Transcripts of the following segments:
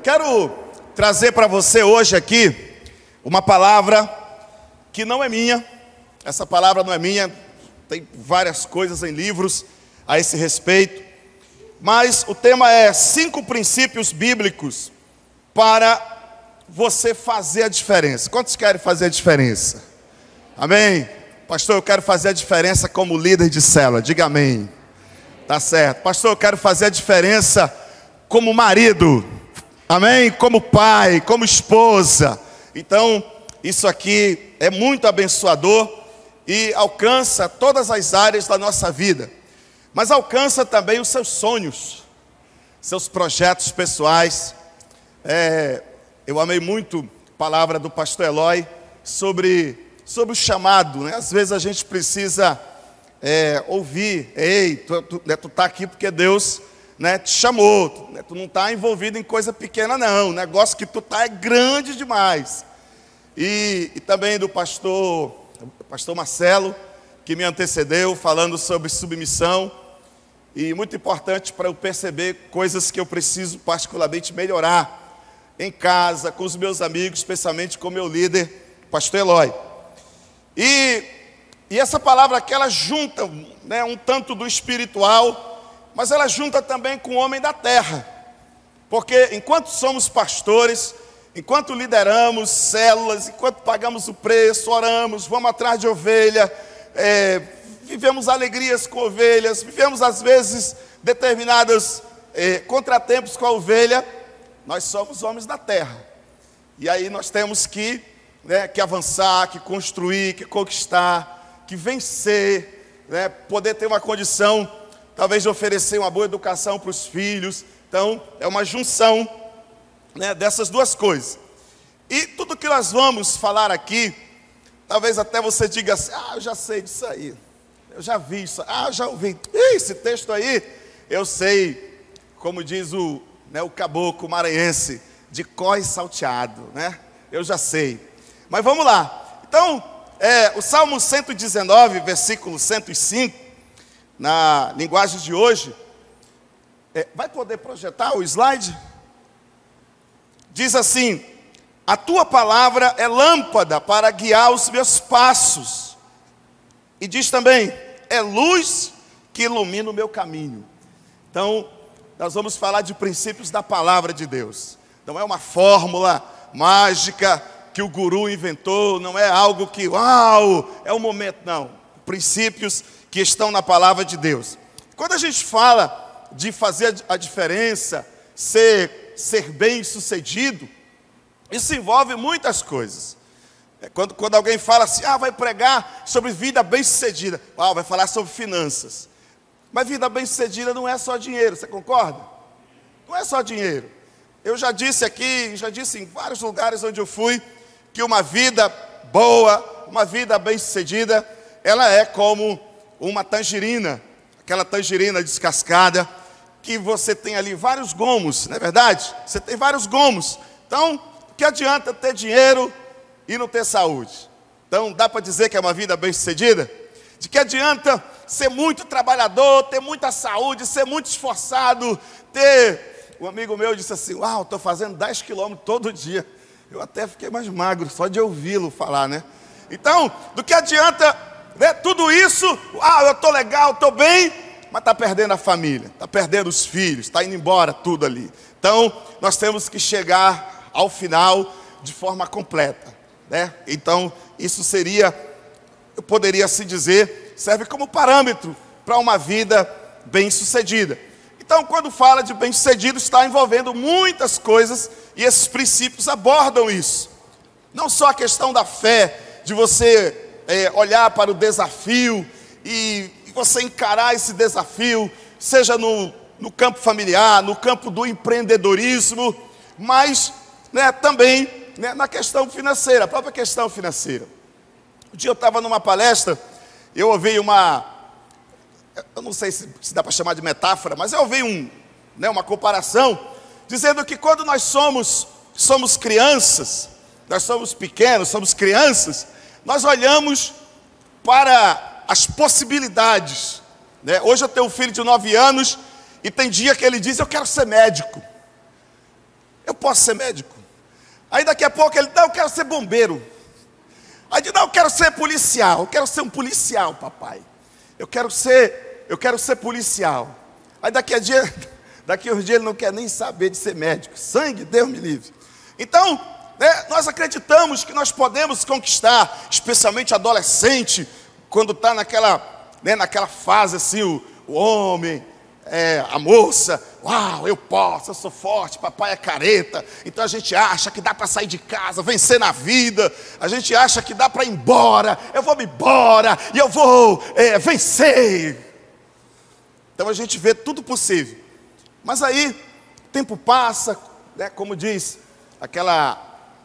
Quero trazer para você hoje aqui uma palavra que não é minha. Essa palavra não é minha, tem várias coisas em livros a esse respeito, mas o tema é 5 princípios bíblicos para você fazer a diferença. Quantos querem fazer a diferença? Amém? Pastor, eu quero fazer a diferença como líder de célula. Diga amém. Tá certo. Pastor, eu quero fazer a diferença como marido. Amém? Como pai, como esposa. Então, isso aqui é muito abençoador e alcança todas as áreas da nossa vida. Mas alcança também os seus sonhos, seus projetos pessoais. Eu amei muito a palavra do pastor Eloy sobre o chamado, né? Às vezes a gente precisa ouvir: ei, tu tá aqui porque Deus, né, te chamou, tu não está envolvido em coisa pequena não, o negócio que tu tá é grande demais. E também do pastor Marcelo, que me antecedeu, falando sobre submissão, e muito importante para eu perceber coisas que eu preciso particularmente melhorar em casa, com os meus amigos, especialmente com o meu líder, pastor Eloy. E essa palavra aqui, ela junta, né, um tanto do espiritual, mas ela junta também com o homem da terra. Porque enquanto somos pastores, enquanto lideramos células, enquanto pagamos o preço, oramos, vamos atrás de ovelha, vivemos alegrias com ovelhas, vivemos às vezes determinados contratempos com a ovelha, nós somos homens da terra. E aí nós temos que avançar, que construir, que conquistar, que vencer, né, poder ter uma condição, talvez de oferecer uma boa educação para os filhos. Então, é uma junção, né, dessas duas coisas. E tudo que nós vamos falar aqui, talvez até você diga assim: eu já sei disso aí, eu já vi isso, eu já ouvi, esse texto aí, eu sei, como diz o caboclo maranhense, de cós salteado, né? Eu já sei. Mas vamos lá. Então, o Salmo 119, versículo 105, na linguagem de hoje, vai poder projetar o slide? Diz assim: a tua palavra é lâmpada para guiar os meus passos. E diz também: é luz que ilumina o meu caminho. Então, nós vamos falar de princípios da palavra de Deus. Não é uma fórmula mágica que o guru inventou, não é algo que, é o momento, não. Princípios que estão na palavra de Deus. Quando a gente fala de fazer a diferença, ser bem sucedido, isso envolve muitas coisas. Quando alguém fala assim: vai pregar sobre vida bem sucedida, vai falar sobre finanças. Mas vida bem sucedida não é só dinheiro, você concorda? Não é só dinheiro. Eu já disse aqui, já disse em vários lugares onde eu fui, que uma vida boa, uma vida bem sucedida, ela é como uma tangerina, aquela tangerina descascada, que você tem ali vários gomos, não é verdade? Você tem vários gomos. Então, o que adianta ter dinheiro e não ter saúde? Então, dá para dizer que é uma vida bem sucedida? De que adianta ser muito trabalhador, ter muita saúde, ser muito esforçado, um amigo meu disse assim: estou fazendo 10 quilômetros todo dia. Eu até fiquei mais magro, só de ouvi-lo falar, né? Então, do que adianta, né, tudo isso, eu estou legal, estou bem, mas está perdendo a família, está perdendo os filhos, está indo embora tudo ali. Então, nós temos que chegar ao final de forma completa, né? Então, isso poderia se dizer, serve como parâmetro para uma vida bem-sucedida. Então, quando fala de bem-sucedido, está envolvendo muitas coisas, e esses princípios abordam isso. Não só a questão da fé, de você olhar para o desafio e você encarar esse desafio, seja no campo familiar, no campo do empreendedorismo, mas, né, também, né, na questão financeira, a própria questão financeira. Um dia eu estava numa palestra, eu ouvi eu não sei se dá para chamar de metáfora, mas eu ouvi uma comparação, dizendo que quando nós somos crianças, nós somos pequenos, somos crianças, nós olhamos para as possibilidades, né? Hoje eu tenho um filho de 9 anos, e tem dia que ele diz: eu quero ser médico. eu posso ser médico. Aí daqui a pouco ele, não, eu quero ser bombeiro. Aí diz, não, eu quero ser policial, eu quero ser um policial, papai. Eu quero ser policial. Aí daqui uns dias ele não quer nem saber de ser médico. Sangue, Deus me livre. Então, nós acreditamos que nós podemos conquistar, especialmente adolescente, quando está naquela fase assim, o homem, a moça, uau, eu posso, eu sou forte, papai é careta. Então a gente acha que dá para sair de casa, vencer na vida. A gente acha que dá para ir embora, eu vou me embora e eu vou vencer. Então a gente vê tudo possível. Mas aí, o tempo passa, como diz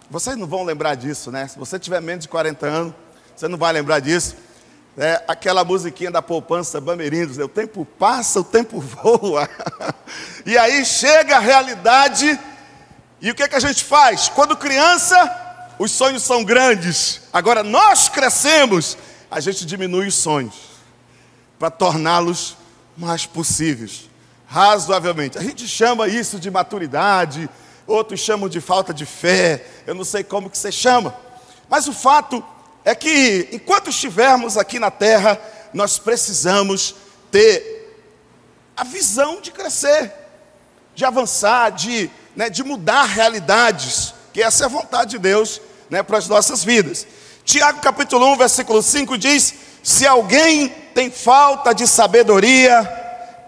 vocês não vão lembrar disso, né? Se você tiver menos de 40 anos, você não vai lembrar disso. Aquela musiquinha da poupança Bamerindos, o tempo passa, o tempo voa. E aí chega a realidade, e o que a gente faz? Quando criança, os sonhos são grandes. Agora nós crescemos, a gente diminui os sonhos, para torná-los mais possíveis, razoavelmente. A gente chama isso de maturidade, outros chamam de falta de fé, eu não sei como que você chama. Mas o fato é que, enquanto estivermos aqui na terra, nós precisamos ter a visão de crescer, de avançar, de mudar realidades, que essa é a vontade de Deus, para as nossas vidas. Tiago capítulo 1, versículo 5 diz, se alguém tem falta de sabedoria,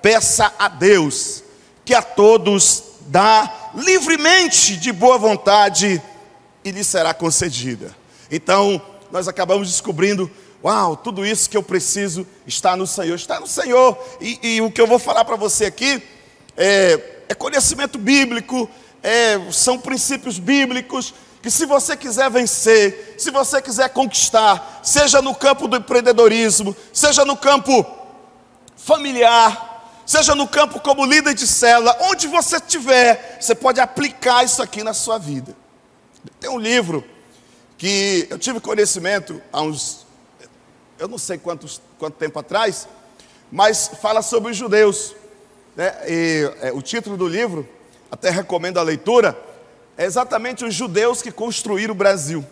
peça a Deus, que a todos dá livremente de boa vontade, e lhe será concedida. Então, nós acabamos descobrindo, uau, tudo isso que eu preciso está no Senhor, e o que eu vou falar para você aqui, é conhecimento bíblico, são princípios bíblicos, que se você quiser vencer, se você quiser conquistar, seja no campo do empreendedorismo, seja no campo familiar, seja no campo como líder de célula, onde você estiver, você pode aplicar isso aqui na sua vida. Tem um livro que eu tive conhecimento há eu não sei quanto tempo atrás, mas fala sobre os judeus, o título do livro, até recomendo a leitura, é exatamente os judeus que construíram o Brasil.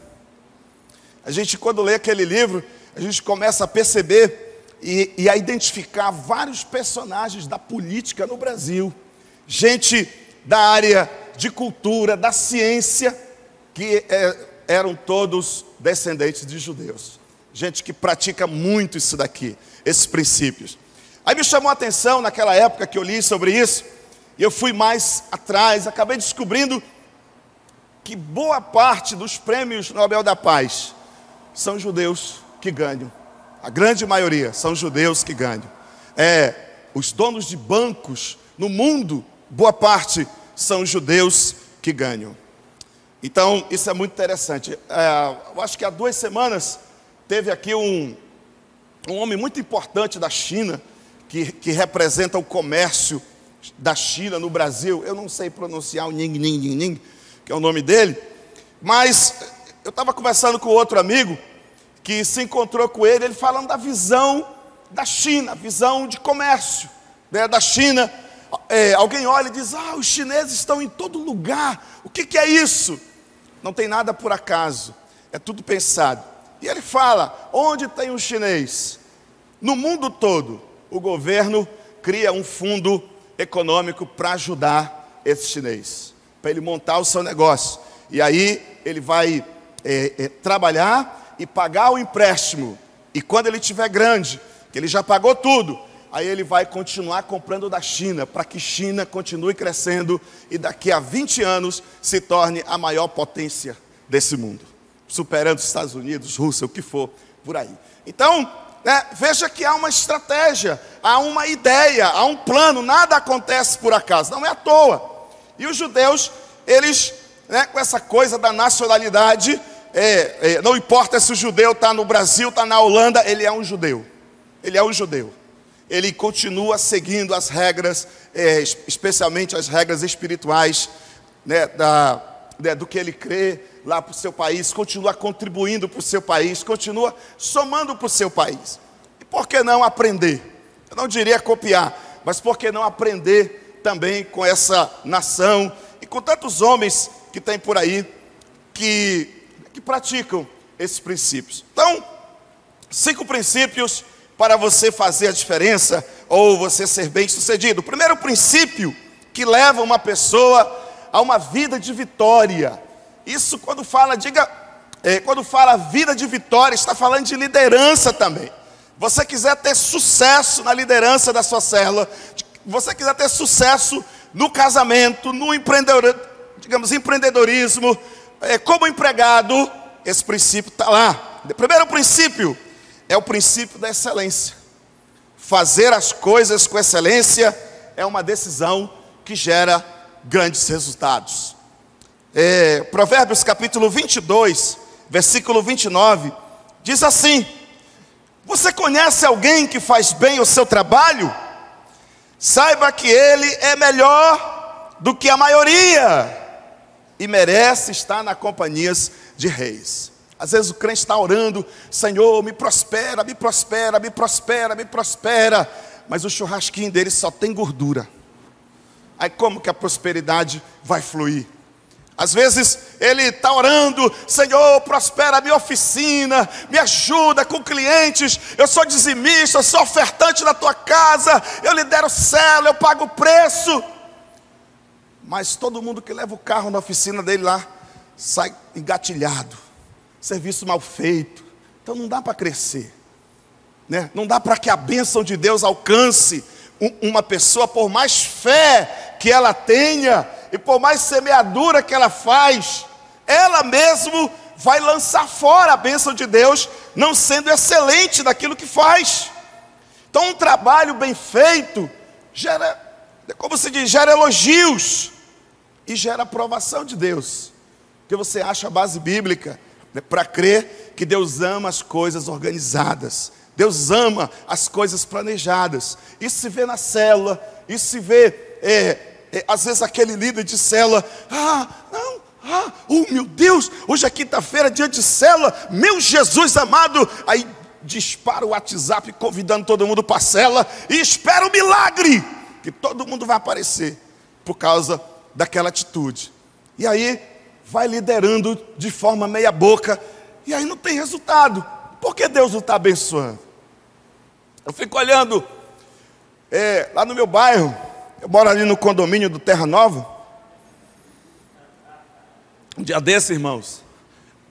A gente, quando lê aquele livro, a gente começa a perceber e a identificar vários personagens da política no Brasil, gente da área de cultura, da ciência, que eram todos descendentes de judeus, gente que pratica muito isso daqui, esses princípios. Aí me chamou a atenção naquela época que eu li sobre isso, e eu fui mais atrás, acabei descobrindo que boa parte dos prêmios Nobel da Paz são judeus que ganham, a grande maioria são judeus que ganham. Os donos de bancos no mundo, boa parte são judeus que ganham. Então, isso é muito interessante. Eu acho que há 2 semanas teve aqui um homem muito importante da China, que representa o comércio da China no Brasil. Eu não sei pronunciar o Ning, que é o nome dele, mas eu estava conversando com outro amigo, que se encontrou com ele falando da visão da China, a visão de comércio, da China. Alguém olha e diz, os chineses estão em todo lugar, o que é isso? Não tem nada por acaso, é tudo pensado. E ele fala, onde tem um chinês? No mundo todo, o governo cria um fundo econômico para ajudar esse chinês, para ele montar o seu negócio. E aí ele vai trabalhar e pagar o empréstimo. E quando ele estiver grande, que ele já pagou tudo, aí ele vai continuar comprando da China, para que China continue crescendo e daqui a 20 anos se torne a maior potência desse mundo, superando os Estados Unidos, Rússia, o que for, por aí. Então, veja que há uma estratégia, há uma ideia, há um plano, nada acontece por acaso, não é à toa. E os judeus, eles, com essa coisa da nacionalidade, não importa se o judeu está no Brasil, está na Holanda, ele é um judeu. Ele é um judeu. Ele continua seguindo as regras, especialmente as regras espirituais, do que ele crê lá para o seu país, continua contribuindo para o seu país, continua somando para o seu país. E por que não aprender? Eu não diria copiar, mas por que não aprender também com essa nação e com tantos homens que tem por aí que praticam esses princípios. Então, 5 princípios para você fazer a diferença ou você ser bem-sucedido. O primeiro princípio que leva uma pessoa a uma vida de vitória. Isso quando fala, quando fala vida de vitória, está falando de liderança também. Você quiser ter sucesso na liderança da sua célula, você quiser ter sucesso no casamento, no empreendedorismo, como empregado, esse princípio está lá. O primeiro princípio é o princípio da excelência. Fazer as coisas com excelência é uma decisão que gera grandes resultados. Provérbios capítulo 22, versículo 29, diz assim: você conhece alguém que faz bem o seu trabalho? Saiba que ele é melhor do que a maioria e merece estar na companhia de reis. Às vezes o crente está orando: Senhor, me prospera, me prospera, me prospera, me prospera. Mas o churrasquinho dele só tem gordura. Aí como que a prosperidade vai fluir? Às vezes ele está orando: Senhor, prospera a minha oficina, me ajuda com clientes, eu sou dizimista, eu sou ofertante da tua casa, eu lidero célula, eu pago o preço. Mas todo mundo que leva o carro na oficina dele lá, sai engatilhado, serviço mal feito. Então não dá para crescer, né? Não dá para que a bênção de Deus alcance uma pessoa, por mais fé que ela tenha, e por mais semeadura que ela faz, ela mesmo vai lançar fora a bênção de Deus, não sendo excelente naquilo que faz. Então um trabalho bem feito gera, como se diz, gera elogios e gera aprovação de Deus. Porque você acha a base bíblica, né, para crer que Deus ama as coisas organizadas, Deus ama as coisas planejadas. Isso se vê na célula, isso se vê, às vezes aquele líder de célula: oh meu Deus, hoje é quinta-feira, dia de célula, meu Jesus amado. Aí dispara o WhatsApp convidando todo mundo para a célula e espera o milagre, que todo mundo vai aparecer por causa daquela atitude. E aí vai liderando de forma meia boca, e aí não tem resultado. Por que Deus não está abençoando? Eu fico olhando, lá no meu bairro, eu moro ali no condomínio do Terra Nova. Um dia desse, irmãos,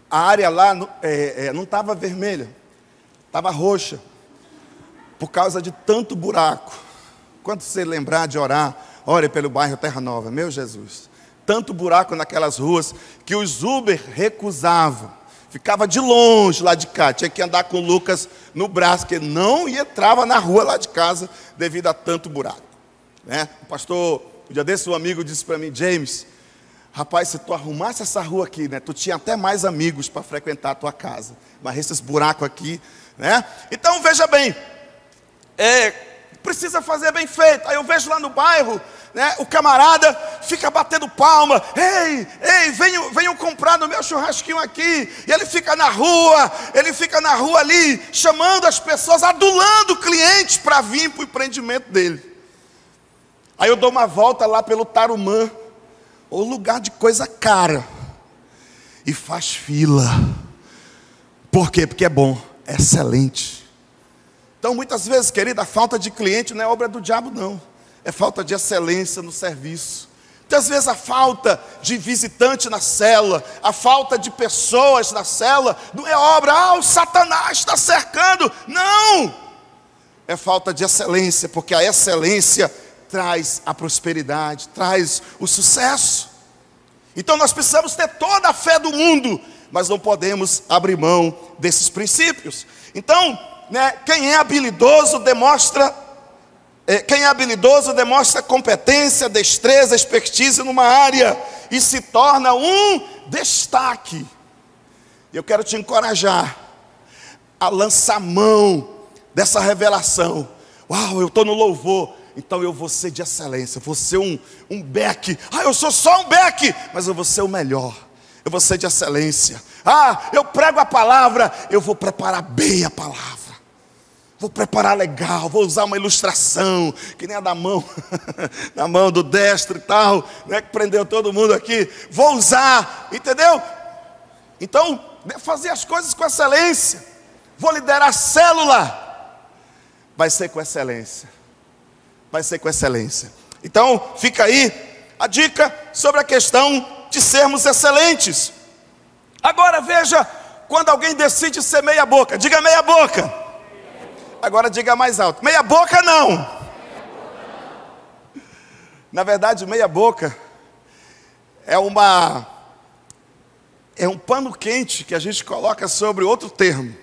a área lá não estava vermelha, estava roxa, por causa de tanto buraco. Quando você lembrar de orar, ore pelo bairro Terra Nova, meu Jesus. Tanto buraco naquelas ruas, que os Uber recusavam. Ficava de longe lá de cá, tinha que andar com o Lucas no braço, que não entrava na rua lá de casa, devido a tanto buraco, né? O pastor, um dia desse, um amigo disse para mim: James, rapaz, se tu arrumasse essa rua aqui, né, tu tinha até mais amigos para frequentar a tua casa, mas esses buracos aqui, né? Então veja bem, precisa fazer bem feito. Aí eu vejo lá no bairro, né, o camarada fica batendo palma: ei, venham comprar no meu churrasquinho aqui. E ele fica na rua ali, chamando as pessoas, adulando clientes para vir para o empreendimento dele. Aí eu dou uma volta lá pelo Tarumã, o lugar de coisa cara, e faz fila. Por quê? Porque é bom, é excelente. Então muitas vezes, querida, a falta de cliente não é obra do diabo, não. É falta de excelência no serviço. Muitas vezes a falta de visitante na célula, a falta de pessoas na célula, não é obra: o Satanás está cercando. Não! É falta de excelência, porque a excelência traz a prosperidade, traz o sucesso. Então nós precisamos ter toda a fé do mundo, mas não podemos abrir mão desses princípios. Então, né, quem é habilidoso demonstra competência, destreza, expertise numa área e se torna um destaque. Eu quero te encorajar a lançar mão dessa revelação. Uau, eu estou no louvor, então eu vou ser de excelência, vou ser um Beck. Eu sou só um Beck, mas eu vou ser o melhor, eu vou ser de excelência. Eu prego a palavra, eu vou preparar bem a palavra. Vou preparar legal, vou usar uma ilustração, que nem a da mão, na mão do destro e tal, né, que prendeu todo mundo aqui. Vou usar, entendeu? Então, fazer as coisas com excelência. Vou liderar a célula. Vai ser com excelência. Vai ser com excelência. Então, fica aí a dica sobre a questão de sermos excelentes. Agora veja, quando alguém decide ser meia boca, diga meia boca. Agora diga mais alto, meia boca não. Na verdade, meia boca é um pano quente que a gente coloca sobre outro termo,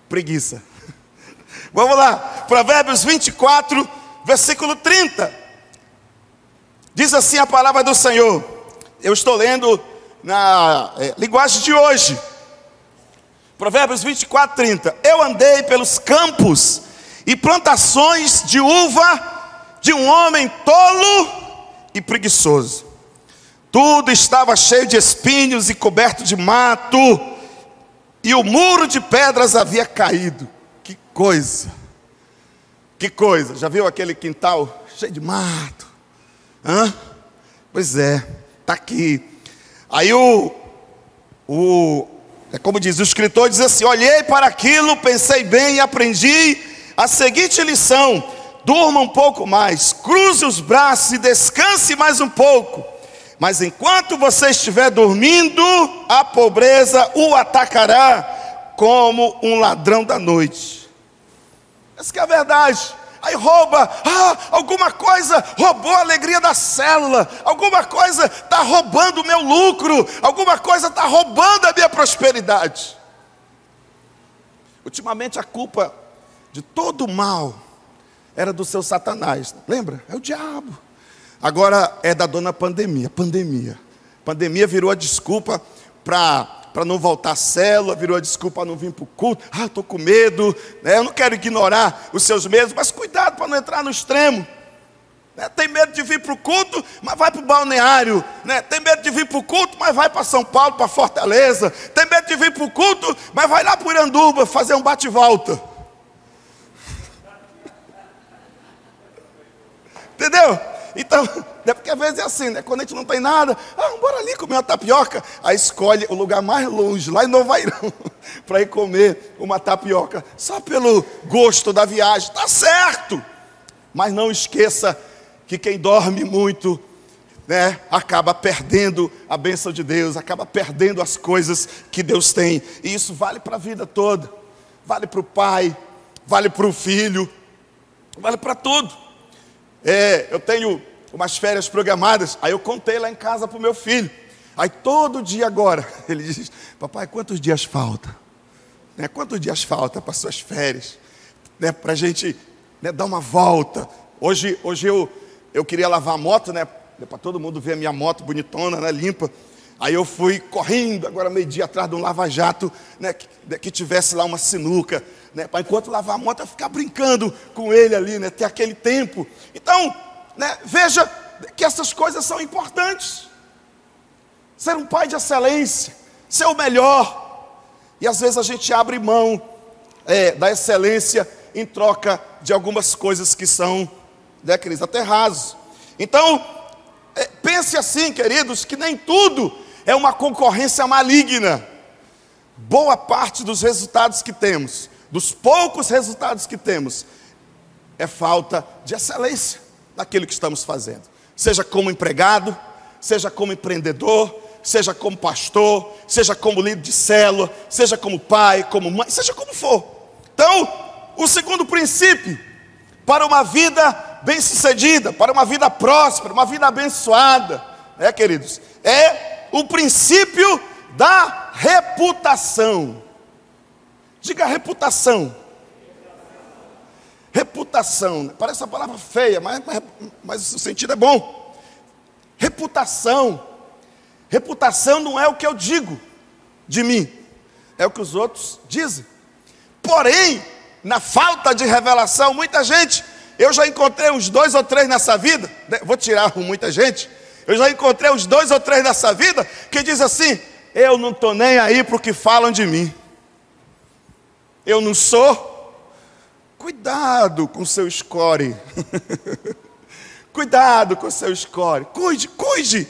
preguiça. Vamos lá, Provérbios 24, versículo 30. Diz assim a palavra do Senhor. Eu estou lendo na linguagem de hoje. Provérbios 24, 30. Eu andei pelos campos e plantações de uva de um homem tolo e preguiçoso. Tudo estava cheio de espinhos e coberto de mato, e o muro de pedras havia caído. Que coisa! Que coisa! Já viu aquele quintal cheio de mato? Hã? Pois é, está aqui. Aí é como diz o escritor, diz assim: olhei para aquilo, pensei bem e aprendi a seguinte lição: durma um pouco mais, cruze os braços e descanse mais um pouco. Mas enquanto você estiver dormindo, a pobreza o atacará como um ladrão da noite. Essa que é a verdade. Aí rouba, alguma coisa roubou a alegria da célula, alguma coisa está roubando o meu lucro, alguma coisa está roubando a minha prosperidade. Ultimamente a culpa de todo o mal era do seu Satanás, lembra? É o diabo. Agora é da dona pandemia. Pandemia virou a desculpa para não voltar à célula, virou a desculpa para não vir para o culto. Estou com medo, né? Eu não quero ignorar os seus medos, mas cuidado para não entrar no extremo. Né? Tem medo de vir para o culto, mas vai para o balneário. Né? Tem medo de vir para o culto, mas vai para São Paulo, para Fortaleza. Tem medo de vir para o culto, mas vai lá para Iranduba fazer um bate-volta. Entendeu? Então, é porque às vezes é assim, né? Quando a gente não tem nada, bora ali comer uma tapioca. Aí escolhe o lugar mais longe, lá em Novairão, para ir comer uma tapioca, só pelo gosto da viagem. Está certo, mas não esqueça que quem dorme muito, né, acaba perdendo a bênção de Deus, acaba perdendo as coisas que Deus tem. E isso vale para a vida toda, vale para o pai, vale para o filho, vale para tudo. Eu tenho umas férias programadas, aí eu contei lá em casa para o meu filho. Aí todo dia agora, ele diz: papai, quantos dias falta? Né, quantos dias falta para as suas férias? Né, para a gente, né, dar uma volta. Hoje eu queria lavar a moto, né, para todo mundo ver a minha moto bonitona, né, limpa. Aí eu fui correndo, agora meio-dia, atrás de um lava-jato, né, que tivesse lá uma sinuca, né, para enquanto lavar a moto eu ficar brincando com ele ali, né, ter aquele tempo. Então, né, veja que essas coisas são importantes. Ser um pai de excelência, ser o melhor. E às vezes a gente abre mão da excelência em troca de algumas coisas que são, né, queridos, até rasos. Então, pense assim, queridos, que nem tudo é uma concorrência maligna. Boa parte dos resultados que temos, dos poucos resultados que temos, é falta de excelência naquilo que estamos fazendo. Seja como empregado, seja como empreendedor, seja como pastor, seja como líder de célula, seja como pai, como mãe, seja como for. Então, o segundo princípio para uma vida bem-sucedida, para uma vida próspera, uma vida abençoada, queridos, é o princípio da reputação. Diga reputação. Reputação, parece uma palavra feia, mas o sentido é bom. Reputação. Reputação não é o que eu digo de mim, é o que os outros dizem. Porém, na falta de revelação, muita gente, eu já encontrei uns 2 ou 3 nessa vida, vou tirar muita gente, eu já encontrei uns 2 ou 3 nessa vida, que diz assim: eu não estou nem aí para o que falam de mim, eu não sou cuidado com o seu score. Cuidado com o seu score. Cuide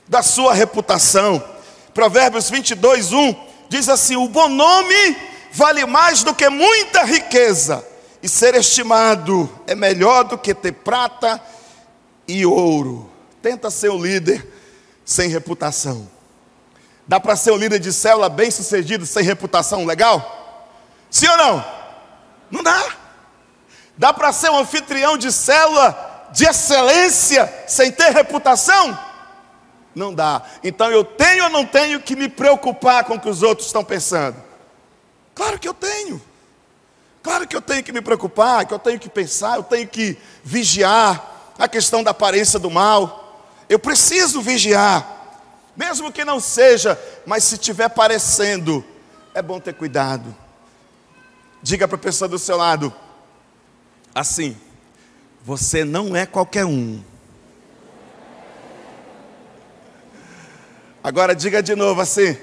da sua reputação. Provérbios 22:1 diz assim: o bom nome vale mais do que muita riqueza, e ser estimado é melhor do que ter prata e ouro. Tenta ser um líder sem reputação. Dá para ser um líder de célula bem sucedido sem reputação legal? Sim ou não? Não dá. Dá para ser um anfitrião de célula de excelência sem ter reputação? Não dá. Então eu tenho ou não tenho que me preocupar com o que os outros estão pensando? Claro que eu tenho. Claro que eu tenho que me preocupar, que eu tenho que pensar, eu tenho que vigiar a questão da aparência do mal. Eu preciso vigiar. Mesmo que não seja, mas se estiver parecendo, é bom ter cuidado. Diga para a pessoa do seu lado, assim: você não é qualquer um. Agora diga de novo assim: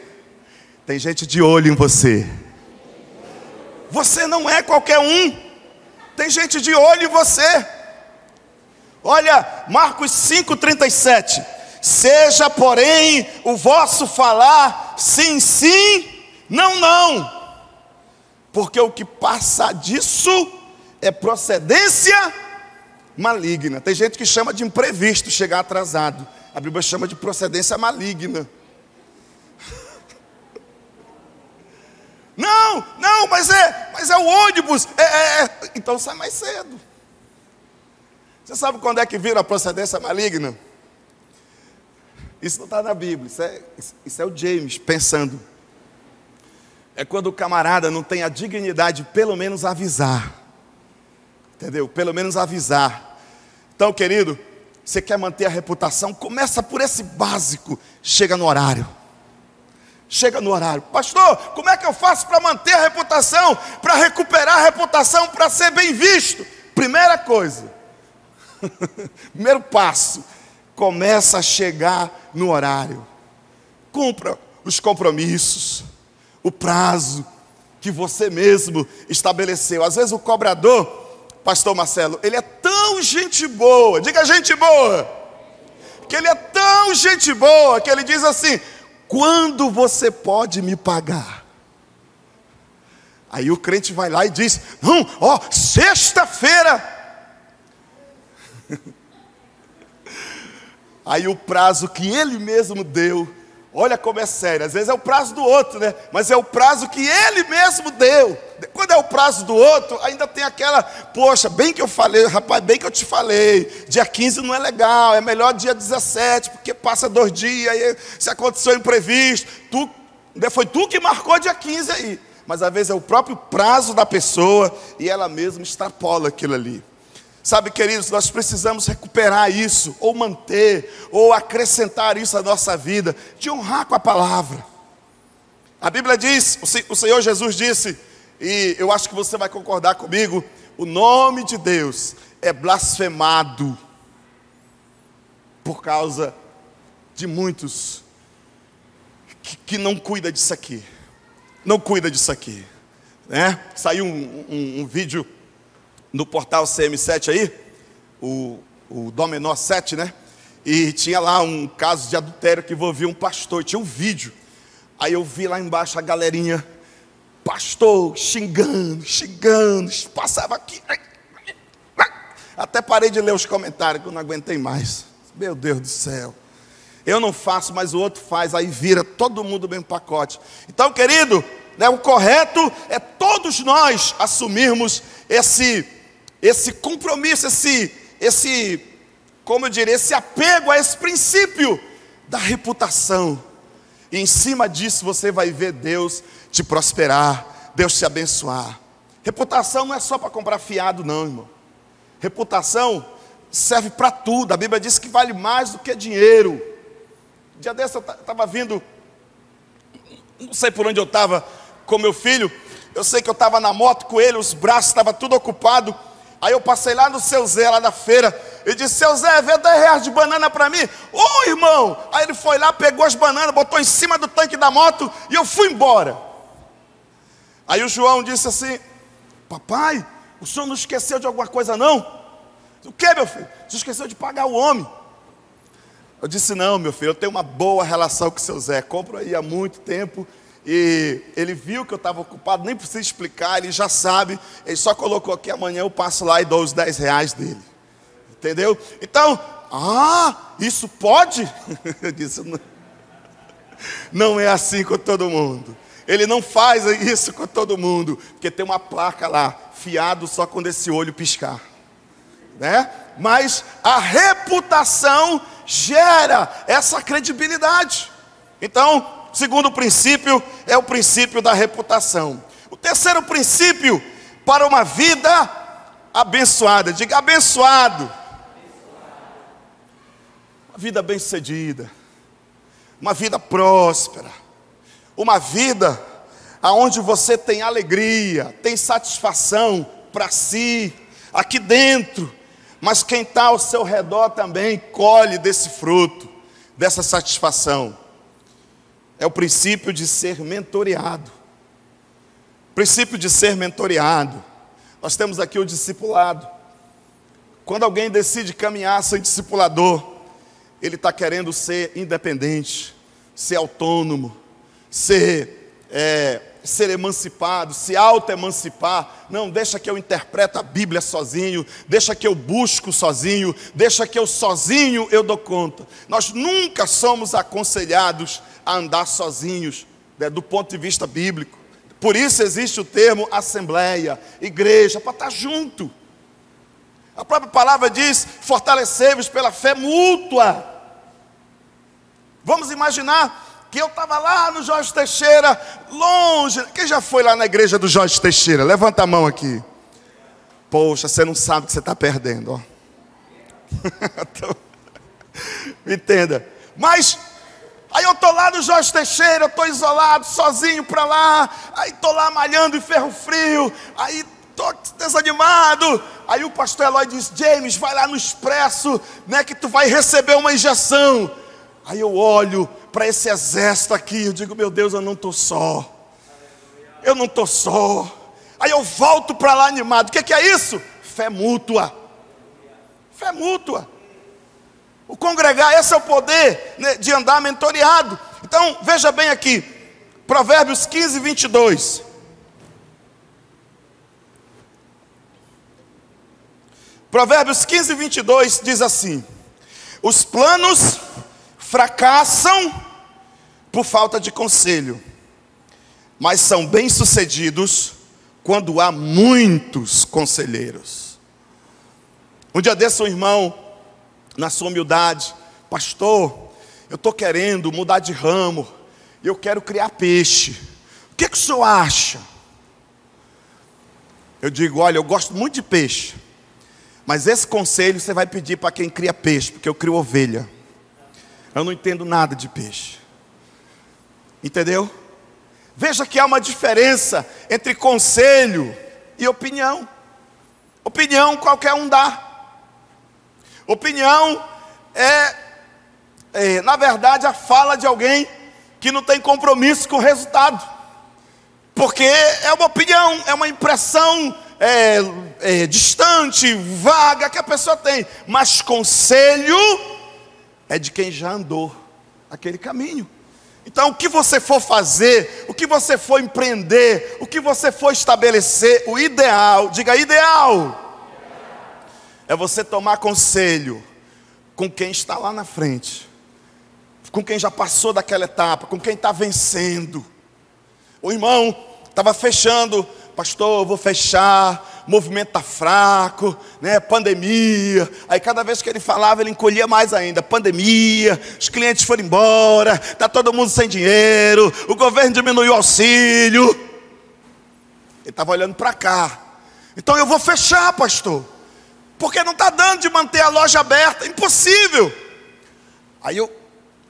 tem gente de olho em você. Você não é qualquer um. Tem gente de olho em você. Olha, Marcos 5:37. Seja, porém, o vosso falar sim, sim, não, não. Porque o que passa disso é procedência maligna. Tem gente que chama de imprevisto chegar atrasado. A Bíblia chama de procedência maligna. Não, mas é o ônibus. Então sai mais cedo. Você sabe quando é que vira a procedência maligna? Isso não está na Bíblia, isso é o James pensando. É quando o camarada não tem a dignidade de pelo menos avisar. Entendeu? Pelo menos avisar. Então, querido, você quer manter a reputação? Começa por esse básico. Chega no horário. Chega no horário. Pastor, como é que eu faço para manter a reputação? Para recuperar a reputação, para ser bem visto? Primeira coisa. Primeiro passo. Começa a chegar no horário. Cumpra os compromissos, o prazo que você mesmo estabeleceu. Às vezes o cobrador, pastor Marcelo, ele é tão gente boa, diga gente boa, que ele é tão gente boa, que ele diz assim: quando você pode me pagar? Aí o crente vai lá e diz: não, sexta-feira. Aí o prazo que ele mesmo deu, olha como é sério, às vezes é o prazo do outro, né? Mas é o prazo que ele mesmo deu. Quando é o prazo do outro, ainda tem aquela: poxa, bem que eu falei, rapaz, bem que eu te falei, dia 15 não é legal, é melhor dia 17, porque passa 2 dias, aí se aconteceu imprevisto, foi tu que marcou dia 15 aí. Mas às vezes é o próprio prazo da pessoa e ela mesma extrapola aquilo ali. Sabe, queridos, nós precisamos recuperar isso, ou manter, ou acrescentar isso à nossa vida, de honrar com a palavra. A Bíblia diz, o Senhor Jesus disse, e eu acho que você vai concordar comigo: o nome de Deus é blasfemado por causa de muitos que não cuidam disso aqui. Não cuida disso aqui, né? Saiu um vídeo no portal CM7 aí, o Dó Menor 7, né? E tinha lá um caso de adultério que envolvia um pastor, tinha um vídeo. Aí eu vi lá embaixo a galerinha, pastor, xingando, passava aqui. Até parei de ler os comentários, que eu não aguentei mais. Meu Deus do céu. Eu não faço, mas o outro faz, aí vira todo mundo bem pacote. Então, querido, né, o correto é todos nós assumirmos esse compromisso, como eu diria, esse apego a esse princípio da reputação. E em cima disso você vai ver Deus te prosperar, Deus te abençoar. Reputação não é só para comprar fiado não, irmão. Reputação serve para tudo. A Bíblia diz que vale mais do que dinheiro. Um dia desse eu estava vindo, não sei por onde eu estava com meu filho. Eu sei que eu estava na moto com ele, os braços estavam tudo ocupados. Aí eu passei lá no seu Zé, lá na feira. Eu disse: seu Zé, vê 10 reais de banana para mim. Ô irmão! Aí ele foi lá, pegou as bananas, botou em cima do tanque da moto e eu fui embora. Aí o João disse assim: papai, o senhor não esqueceu de alguma coisa não? O que, meu filho? Você esqueceu de pagar o homem. Eu disse, não, meu filho, eu tenho uma boa relação com o seu Zé, compro aí há muito tempo, e ele viu que eu estava ocupado, nem precisa explicar, ele já sabe, ele só colocou aqui, amanhã eu passo lá e dou os 10 reais dele, entendeu? Então, isso pode? Eu disse, não é assim com todo mundo, ele não faz isso com todo mundo, porque tem uma placa lá, fiado só quando esse olho piscar, né? Mas a reputação gera essa credibilidade. Então, segundo princípio é o princípio da reputação. O terceiro princípio para uma vida abençoada, diga abençoado. Uma vida bem-sucedida, uma vida próspera, uma vida onde você tem alegria, tem satisfação para si, aqui dentro, mas quem está ao seu redor também colhe desse fruto, dessa satisfação. É o princípio de ser mentoreado. Princípio de ser mentoreado. Nós temos aqui o discipulado. Quando alguém decide caminhar sem discipulador, ele está querendo ser independente, ser autônomo, ser emancipado, se auto-emancipar. Não, deixa que eu interpreto a Bíblia sozinho, deixa que eu busco sozinho, deixa que eu sozinho eu dou conta. Nós nunca somos aconselhados a andar sozinhos, né, do ponto de vista bíblico. Por isso existe o termo assembleia, igreja, para estar junto. A própria palavra diz, fortalecei-vos pela fé mútua. Vamos imaginar que eu estava lá no Jorge Teixeira, longe. Quem já foi lá na igreja do Jorge Teixeira? Levanta a mão aqui. Poxa, você não sabe o que você está perdendo, ó. Então, entenda. Mas aí eu estou lá no Jorge Teixeira, eu estou isolado, sozinho para lá. Aí estou lá malhando em ferro frio. Aí estou desanimado. Aí o pastor Eloy diz, James, vai lá no Expresso, né, que tu vai receber uma injeção. Aí eu olho para esse exército aqui, eu digo, meu Deus, eu não estou só. Eu não estou só. Aí eu volto para lá animado. O que é isso? Fé mútua. Fé mútua. O congregar, esse é o poder, né, de andar mentoreado. Então, veja bem aqui, Provérbios 15, 22. Provérbios 15, 22 diz assim: os planos fracassam por falta de conselho, mas são bem-sucedidos quando há muitos conselheiros. Um dia desse, um irmão, na sua humildade, pastor, eu estou querendo mudar de ramo, eu quero criar peixe, o que o senhor acha? Eu digo, olha, eu gosto muito de peixe, mas esse conselho você vai pedir para quem cria peixe, porque eu crio ovelha. Eu não entendo nada de peixe. Entendeu? Veja que há uma diferença entre conselho e opinião. Opinião qualquer um dá. Opinião é na verdade, a fala de alguém que não tem compromisso com o resultado. Porque é uma opinião, é uma impressão distante, vaga que a pessoa tem. Mas conselho é de quem já andou aquele caminho. Então, o que você for fazer, o que você for empreender, o que você for estabelecer, o ideal, diga ideal, é você tomar conselho com quem está lá na frente, com quem já passou daquela etapa, com quem está vencendo. O irmão estava fechando, pastor, eu vou fechar, o movimento está fraco, né? Pandemia. Aí cada vez que ele falava, ele encolhia mais ainda. Pandemia, os clientes foram embora, está todo mundo sem dinheiro, o governo diminuiu o auxílio. Ele estava olhando para cá. Então eu vou fechar, pastor, porque não está dando de manter a loja aberta, impossível. Aí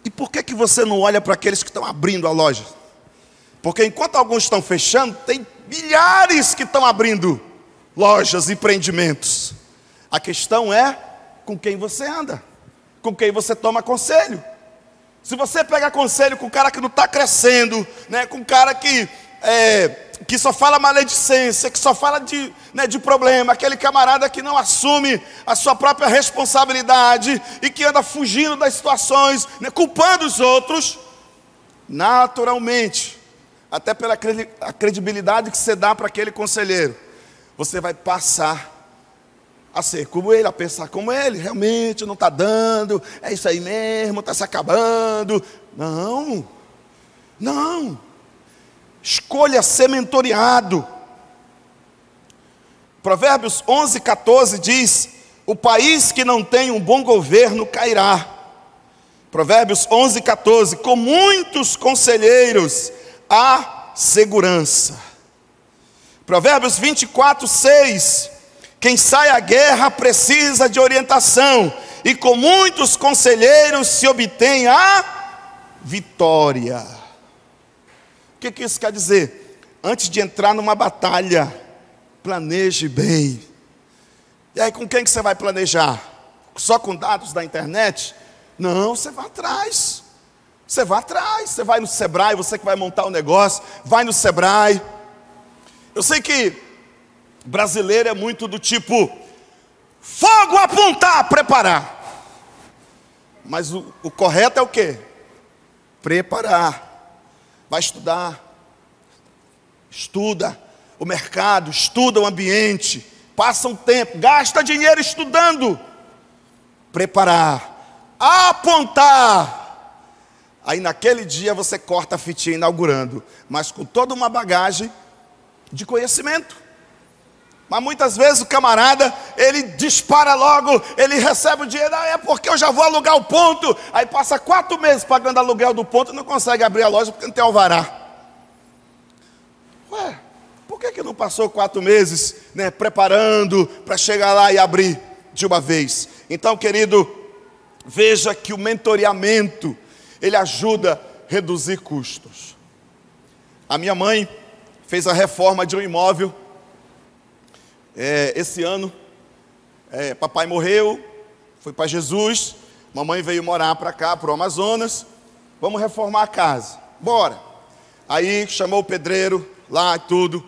e por que você não olha para aqueles que estão abrindo a loja? Porque enquanto alguns estão fechando, tem milhares que estão abrindo lojas, empreendimentos. A questão é com quem você anda, com quem você toma conselho. Se você pega conselho com o cara que não está crescendo, né, com o cara que que só fala maledicência, que só fala de problema, aquele camarada que não assume a sua própria responsabilidade e que anda fugindo das situações, culpando os outros, naturalmente, até pela a credibilidade que você dá para aquele conselheiro, você vai passar a ser como ele, a pensar como ele. Realmente não está dando, é isso aí mesmo, está se acabando. Não, escolha ser mentoreado. Provérbios 11:14 diz: o país que não tem um bom governo cairá. Provérbios 11:14, com muitos conselheiros há segurança. Provérbios 24:6, quem sai à guerra precisa de orientação, e com muitos conselheiros se obtém a vitória. O que isso quer dizer? Antes de entrar numa batalha, planeje bem. E aí com quem que você vai planejar? Só com dados da internet? Não, você vai atrás. Você vai no Sebrae, você que vai montar um negócio, vai no Sebrae. Eu sei que brasileiro é muito do tipo, fogo, apontar, preparar. Mas o correto é o quê? Preparar. Vai estudar. Estuda o mercado, estuda o ambiente, passa um tempo, gasta dinheiro estudando. Preparar, apontar. Aí naquele dia você corta a fitinha inaugurando, mas com toda uma bagagem de conhecimento. Mas muitas vezes o camarada, ele dispara logo, ele recebe o dinheiro, é porque eu já vou alugar o ponto. Aí passa 4 meses pagando aluguel do ponto e não consegue abrir a loja porque não tem alvará. Ué, por que não passou 4 meses, preparando para chegar lá e abrir de uma vez? Então, querido, veja que o mentoreamento, ele ajuda a reduzir custos. A minha mãe fez a reforma de um imóvel. Esse ano, papai morreu, foi para Jesus, mamãe veio morar para cá, para o Amazonas. Vamos reformar a casa, bora. Aí chamou o pedreiro lá e tudo,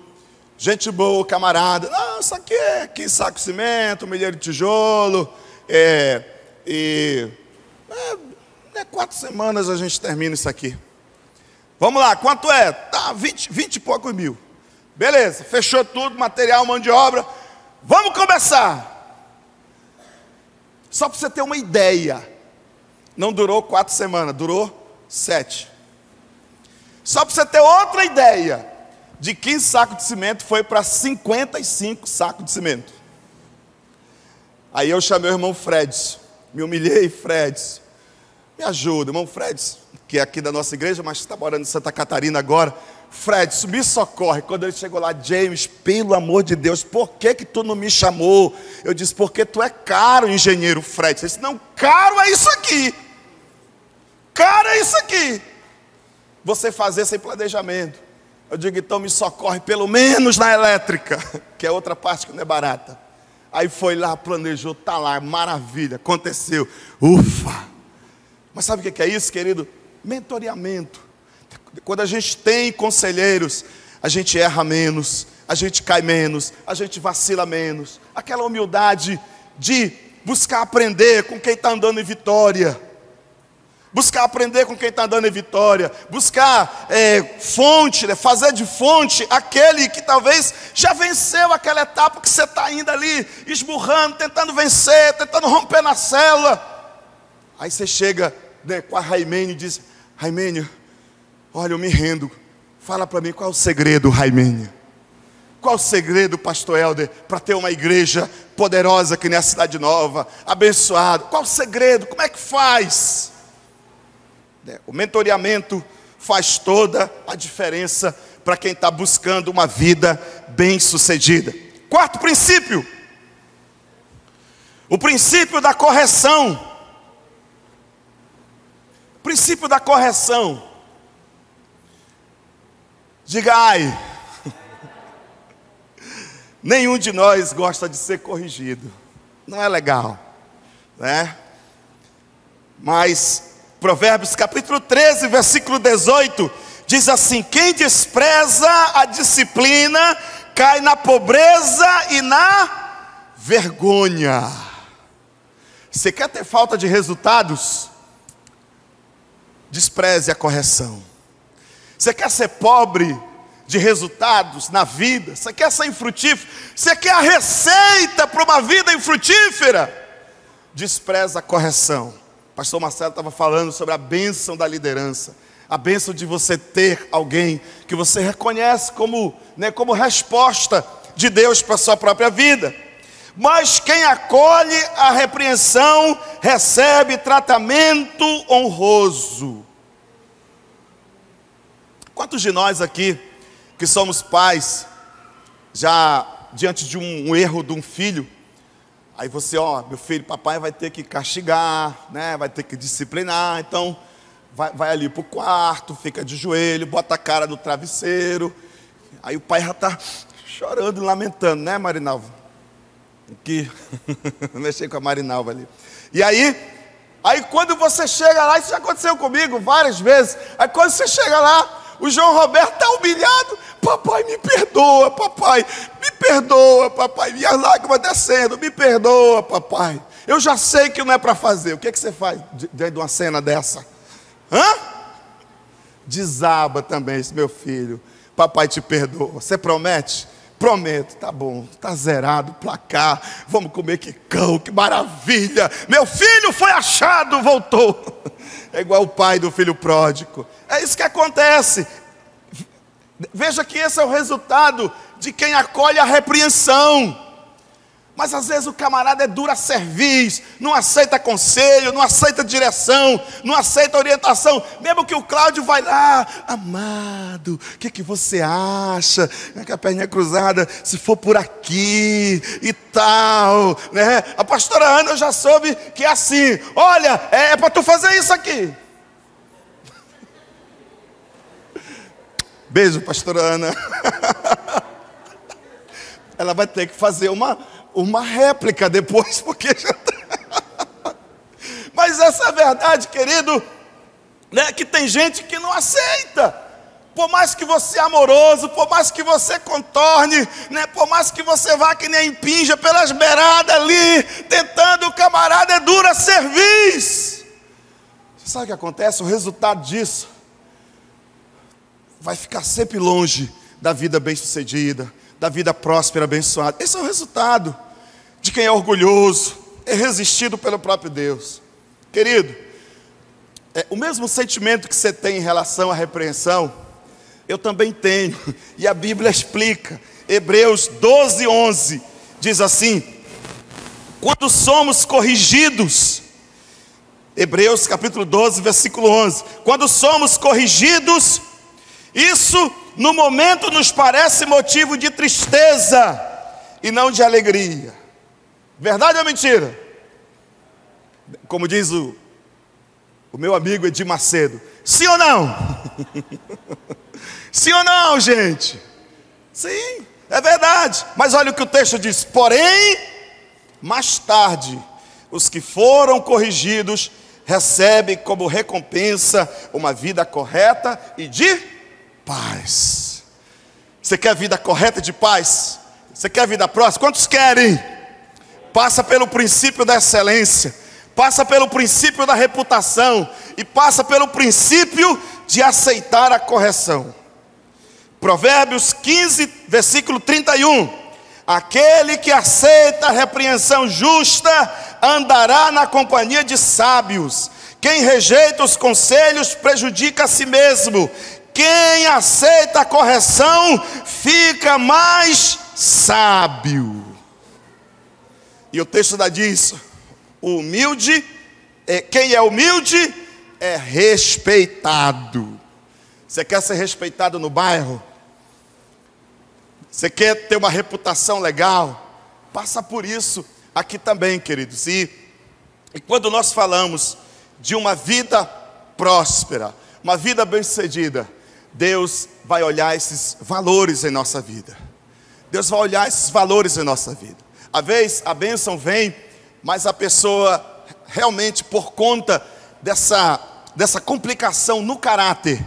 gente boa, camarada. Não, isso aqui é 15 sacos de cimento, 1 milheiro de tijolo, 4 semanas a gente termina isso aqui. Vamos lá, quanto é? Tá, 20 e poucos mil. Beleza, fechou tudo, material, mão de obra. Vamos começar. Só para você ter uma ideia, não durou 4 semanas, durou 7. Só para você ter outra ideia, de 15 sacos de cimento foi para 55 sacos de cimento. Aí eu chamei o irmão Fred, me humilhei. Fred, me ajuda, irmão Fred, que é aqui da nossa igreja, mas está morando em Santa Catarina agora. Fred, me socorre. Quando ele chegou lá, James, pelo amor de Deus, por que tu não me chamou? Eu disse, porque tu é caro, engenheiro Fred. Ele disse, não, caro é isso aqui. Caro é isso aqui. Você fazer sem planejamento. Eu digo, então me socorre pelo menos na elétrica, que é outra parte que não é barata. Aí foi lá, planejou, tá lá, maravilha, aconteceu. Ufa. Mas sabe o que é isso, querido? Mentoreamento. Quando a gente tem conselheiros, a gente erra menos, a gente cai menos, a gente vacila menos. Aquela humildade de buscar aprender com quem está andando em vitória. Buscar aprender com quem está andando em vitória. Buscar fonte, fazer de fonte aquele que talvez já venceu aquela etapa que você está ainda ali, esmurrando, tentando vencer, tentando romper na célula. Aí você chega com a Raimene e diz, Raimene, olha, eu me rendo. Fala para mim qual é o segredo, Raimene. Qual o segredo, pastor Helder, para ter uma igreja poderosa que nem a Cidade Nova, abençoada? Qual o segredo? Como é que faz? O mentoreamento faz toda a diferença para quem está buscando uma vida bem-sucedida. 4º princípio. O princípio da correção. O princípio da correção. Diga, ai. Nenhum de nós gosta de ser corrigido. Não é legal, né? Mas Provérbios capítulo 13, versículo 18 diz assim: quem despreza a disciplina cai na pobreza e na vergonha. Você quer ter falta de resultados? Despreze a correção. Você quer ser pobre de resultados na vida? Você quer ser infrutífero? Você quer a receita para uma vida infrutífera? Despreza a correção. O pastor Marcelo estava falando sobre a bênção da liderança. A bênção de você ter alguém que você reconhece como resposta de Deus para a sua própria vida. Mas quem acolhe a repreensão recebe tratamento honroso. Quantos de nós aqui, que somos pais, já diante de um erro de um filho, aí você, meu filho, papai vai ter que castigar, né? Vai ter que disciplinar, então vai ali para o quarto, fica de joelho, bota a cara no travesseiro. Aí o pai já está chorando e lamentando, né, Marinalva? Que mexei com a Marinalva ali. E aí quando você chega lá, isso já aconteceu comigo várias vezes. Aí quando você chega lá, o João Roberto está humilhado. Papai, me perdoa, papai. Me perdoa, papai. Minhas lágrimas descendo. Me perdoa, papai. Eu já sei que não é para fazer. O que você faz diante de uma cena dessa? Desaba também esse meu filho. Papai te perdoa. Você promete? Prometo. Tá bom, tá zerado o placar. Vamos comer que cão, que maravilha. Meu filho foi achado, voltou. É igual o pai do filho pródigo. É isso que acontece. Veja que esse é o resultado de quem acolhe a repreensão. Mas às vezes o camarada é duro a cerviz, não aceita conselho, não aceita direção, não aceita orientação. Mesmo que o Cláudio vai lá: amado, o que você acha? Com a perninha cruzada, se for por aqui e tal, né? A pastora Ana, eu já soube que é assim: olha, é para tu fazer isso aqui. Beijo, pastora Ana. Ela vai ter que fazer uma réplica depois, porque já tá... Mas essa é a verdade, querido, né? Que tem gente que não aceita. Por mais que você é amoroso, por mais que você contorne, né? Por mais que você vá que nem pinja pelas beiradas ali, tentando, o camarada é duro a cerviz. Você sabe o que acontece? O resultado disso vai ficar sempre longe da vida bem-sucedida, da vida próspera, abençoada. Esse é o resultado de quem é orgulhoso, é resistido pelo próprio Deus. Querido, o mesmo sentimento que você tem em relação à repreensão, eu também tenho, e a Bíblia explica. Hebreus 12:11 diz assim: quando somos corrigidos, Hebreus capítulo 12, versículo 11, quando somos corrigidos, isso no momento nos parece motivo de tristeza e não de alegria. Verdade ou mentira? Como diz o meu amigo Edir Macedo, sim ou não? Sim ou não, gente? Sim, é verdade. Mas olha o que o texto diz: porém, mais tarde, os que foram corrigidos recebem como recompensa uma vida correta e de paz. Você quer vida correta e de paz? Você quer vida próspera? Quantos querem? Passa pelo princípio da excelência, passa pelo princípio da reputação e passa pelo princípio de aceitar a correção. Provérbios 15, versículo 31. Aquele que aceita a repreensão justa andará na companhia de sábios. Quem rejeita os conselhos prejudica a si mesmo. Quem aceita a correção fica mais sábio. E o texto diz: o humilde, quem é humilde é respeitado. Você quer ser respeitado no bairro? Você quer ter uma reputação legal? Passa por isso aqui também, queridos. E quando nós falamos de uma vida próspera, uma vida bem-sucedida, Deus vai olhar esses valores em nossa vida. Deus vai olhar esses valores em nossa vida. Às vezes a bênção vem, mas a pessoa realmente, por conta dessa complicação no caráter,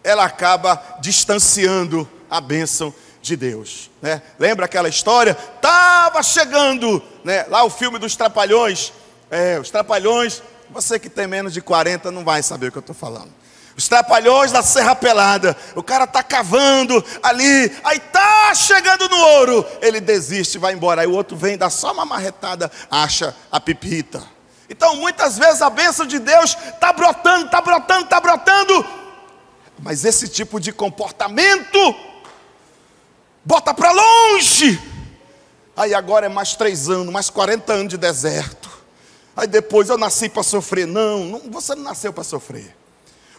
ela acaba distanciando a bênção de Deus, né? Lembra aquela história? Estava chegando, né, lá o filme dos Trapalhões. Os Trapalhões, você que tem menos de 40 não vai saber o que eu estou falando. Os Trapalhões da Serra Pelada. O cara está cavando ali, aí está chegando no ouro, ele desiste, vai embora. Aí o outro vem, dá só uma marretada, acha a pepita. Então muitas vezes a bênção de Deus está brotando, está brotando, está brotando, mas esse tipo de comportamento bota para longe. Aí agora é mais 3 anos, mais 40 anos de deserto. Aí depois eu nasci para sofrer. Não, você não nasceu para sofrer.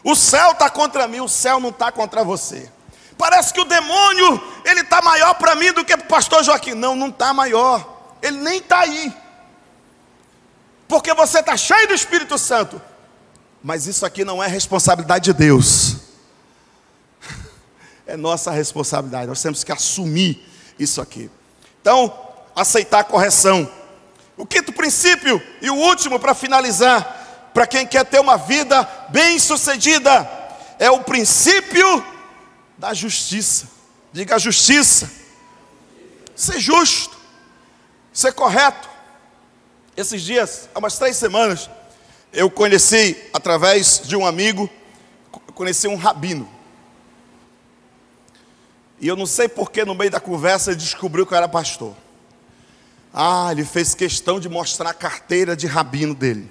O céu está contra mim, o céu não está contra você. Parece que o demônio, ele está maior para mim do que para o pastor Joaquim. Não está maior, ele nem está aí. Porque você está cheio do Espírito Santo. Mas isso aqui não é responsabilidade de Deus. É nossa responsabilidade, nós temos que assumir isso aqui. Então, aceitar a correção. O quinto princípio e o último para finalizar, para quem quer ter uma vida bem-sucedida, é o princípio da justiça. Diga justiça. Ser justo, ser correto. Esses dias, há umas 3 semanas, eu conheci, através de um amigo, conheci um rabino. E eu não sei porque no meio da conversa ele descobriu que eu era pastor. Ele fez questão de mostrar a carteira de rabino dele,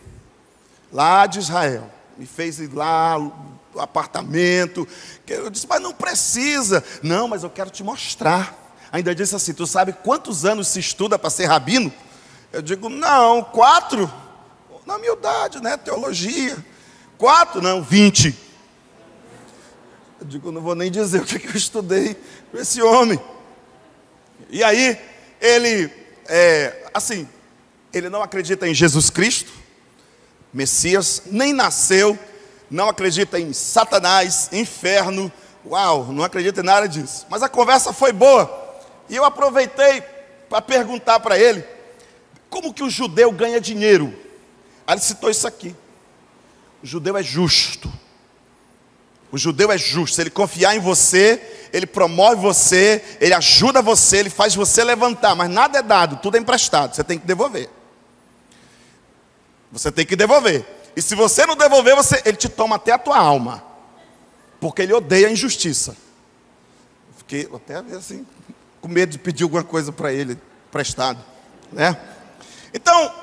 lá de Israel. Me fez ir lá, o apartamento. Eu disse, mas não precisa. Não, mas eu quero te mostrar. Ainda disse assim, tu sabe quantos anos se estuda para ser rabino? Eu digo, não, 4. Na humildade, né, teologia. 4, não, 20. Eu digo, não vou nem dizer o que eu estudei com esse homem. E aí, ele, ele não acredita em Jesus Cristo, Messias, nem nasceu, não acredita em Satanás, inferno, não acredita em nada disso. Mas a conversa foi boa, e eu aproveitei para perguntar para ele, como que o judeu ganha dinheiro? Aí ele citou isso aqui, o judeu é justo. O judeu é justo, se ele confiar em você, ele promove você, ele ajuda você, ele faz você levantar, mas nada é dado, tudo é emprestado, você tem que devolver. Você tem que devolver. E se você não devolver, ele te toma até a tua alma, porque ele odeia a injustiça. Fiquei até assim, com medo de pedir alguma coisa para ele, emprestado, né? Então,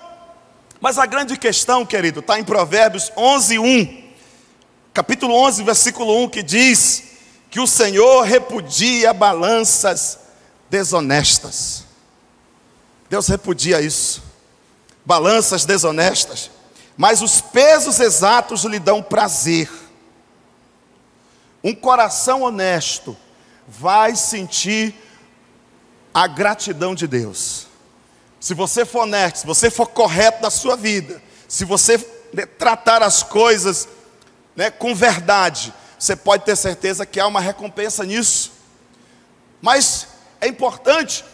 mas a grande questão, querido, está em Provérbios 11:1. Capítulo 11, versículo 1, que diz que o Senhor repudia balanças desonestas. Deus repudia isso. Balanças desonestas. Mas os pesos exatos lhe dão prazer. Um coração honesto vai sentir a gratidão de Deus. Se você for honesto, se você for correto na sua vida, se você tratar as coisas com verdade, você pode ter certeza que há uma recompensa nisso. Mas é importante,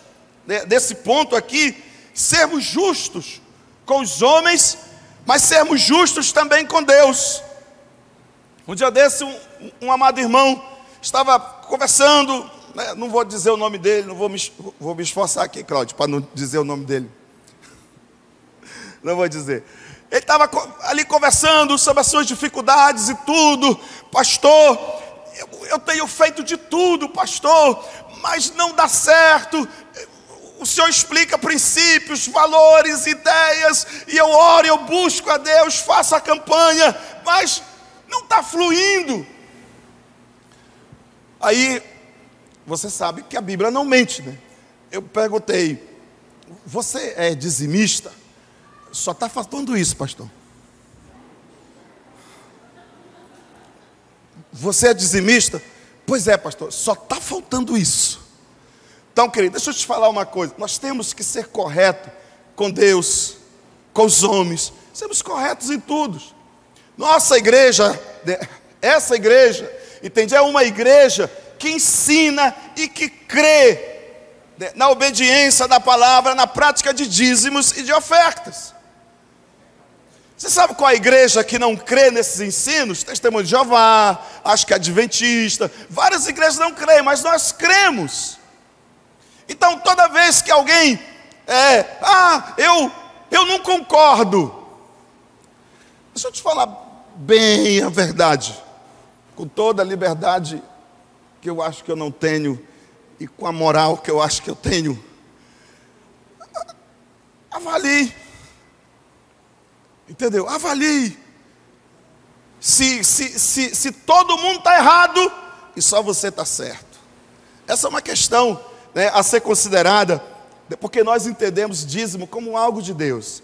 desse ponto aqui, sermos justos com os homens, mas sermos justos também com Deus. Um dia desse, um amado irmão estava conversando, não vou dizer o nome dele, não vou me esforçar aqui, Cláudio, para não dizer o nome dele. Não vou dizer. Ele estava ali conversando sobre as suas dificuldades e tudo. Pastor, eu tenho feito de tudo, pastor, mas não dá certo. O senhor explica princípios, valores, ideias, e eu oro, eu busco a Deus, faço a campanha, mas não está fluindo. Aí, você sabe que a Bíblia não mente, né? Eu perguntei, você é dizimista? Só está faltando isso, pastor. Você é dizimista? Pois é, pastor, só está faltando isso. Então, querido, deixa eu te falar uma coisa. Nós temos que ser corretos com Deus, com os homens. Sermos corretos em tudo. Nossa igreja, essa igreja, entende? É uma igreja que ensina e que crê na obediência da palavra, na prática de dízimos e de ofertas. Você sabe qual é a igreja que não crê nesses ensinos? Testemunho de Jeová, acho que é adventista, várias igrejas não creem, mas nós cremos. Então toda vez que alguém eu não concordo, deixa eu te falar bem a verdade, com toda a liberdade que eu acho que eu não tenho, e com a moral que eu acho que eu tenho. Avalie. Entendeu? Avalie. Se todo mundo está errado e só você está certo. Essa é uma questão, né, a ser considerada, porque nós entendemos dízimo como algo de Deus,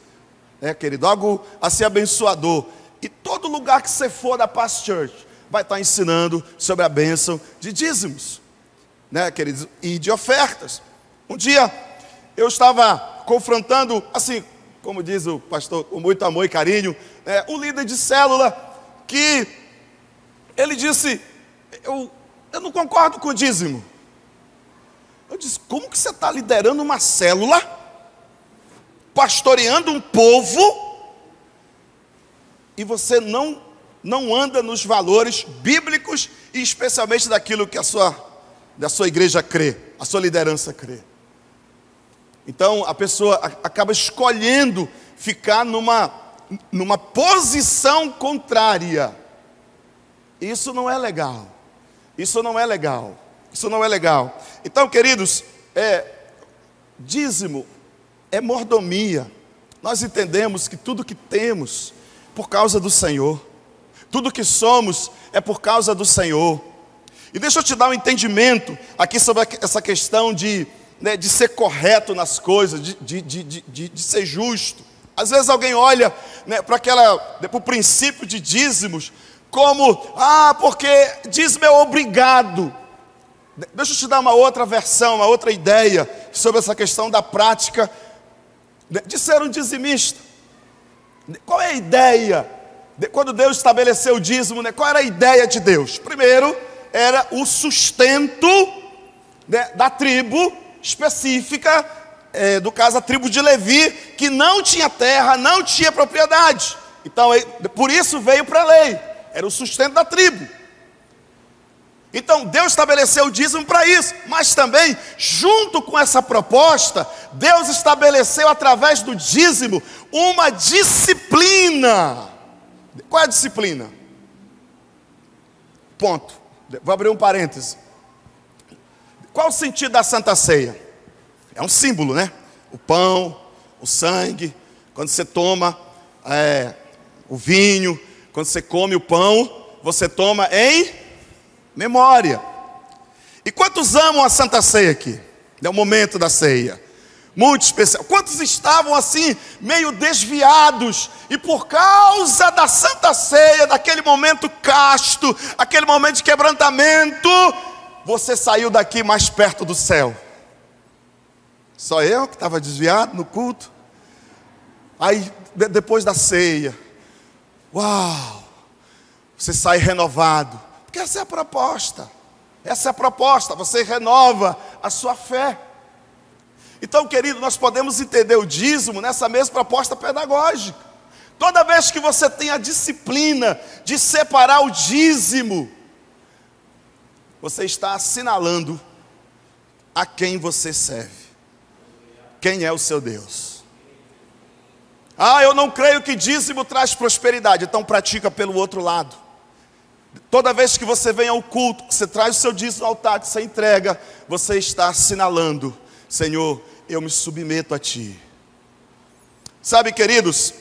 né, querido? Algo a ser abençoador. E todo lugar que você for da Paz Church vai estar ensinando sobre a bênção de dízimos, né, queridos? E de ofertas. Um dia eu estava confrontando, assim, como diz o pastor, com muito amor e carinho, um líder de célula, que ele disse, eu não concordo com o dízimo. Eu disse, como que você está liderando uma célula, pastoreando um povo, e você não anda nos valores bíblicos, e especialmente daquilo que da sua igreja crê, a sua liderança crê? Então a pessoa acaba escolhendo ficar numa posição contrária. Isso não é legal. Isso não é legal. Isso não é legal. Então, queridos, dízimo é mordomia. Nós entendemos que tudo que temos por causa do Senhor, tudo que somos é por causa do Senhor. E deixa eu te dar um entendimento aqui sobre essa questão de ser correto nas coisas, de ser justo. Às vezes alguém olha, né, para o princípio de dízimos como, porque dízimo é obrigado. Deixa eu te dar uma outra versão, uma outra ideia sobre essa questão da prática de ser um dizimista. Qual é a ideia? Quando Deus estabeleceu o dízimo, né, qual era a ideia de Deus? Primeiro, era o sustento, né, da tribo específica, do caso a tribo de Levi, que não tinha terra, não tinha propriedade. Então, por isso veio para a lei, era o sustento da tribo. Então, Deus estabeleceu o dízimo para isso, mas também, junto com essa proposta, Deus estabeleceu através do dízimo uma disciplina. Qual é a disciplina? Ponto. Vou abrir um parêntese. Qual o sentido da Santa Ceia? É um símbolo, né? O pão, o sangue. Quando você toma o vinho, quando você come o pão, você toma em memória. E quantos amam a Santa Ceia aqui? É o momento da ceia. Muito especial. Quantos estavam assim, meio desviados, e por causa da Santa Ceia, daquele momento casto, aquele momento de quebrantamento, você saiu daqui mais perto do céu? Só eu que estava desviado no culto? Aí depois da ceia, uau, você sai renovado, porque essa é a proposta. Essa é a proposta, você renova a sua fé. Então, querido, nós podemos entender o dízimo nessa mesma proposta pedagógica. Toda vez que você tem a disciplina de separar o dízimo, você está assinalando a quem você serve. Quem é o seu Deus? Eu não creio que dízimo traz prosperidade, então pratica pelo outro lado. Toda vez que você vem ao culto, que você traz o seu dízimo ao altar, que você entrega, você está assinalando: Senhor, eu me submeto a Ti. Sabe, queridos,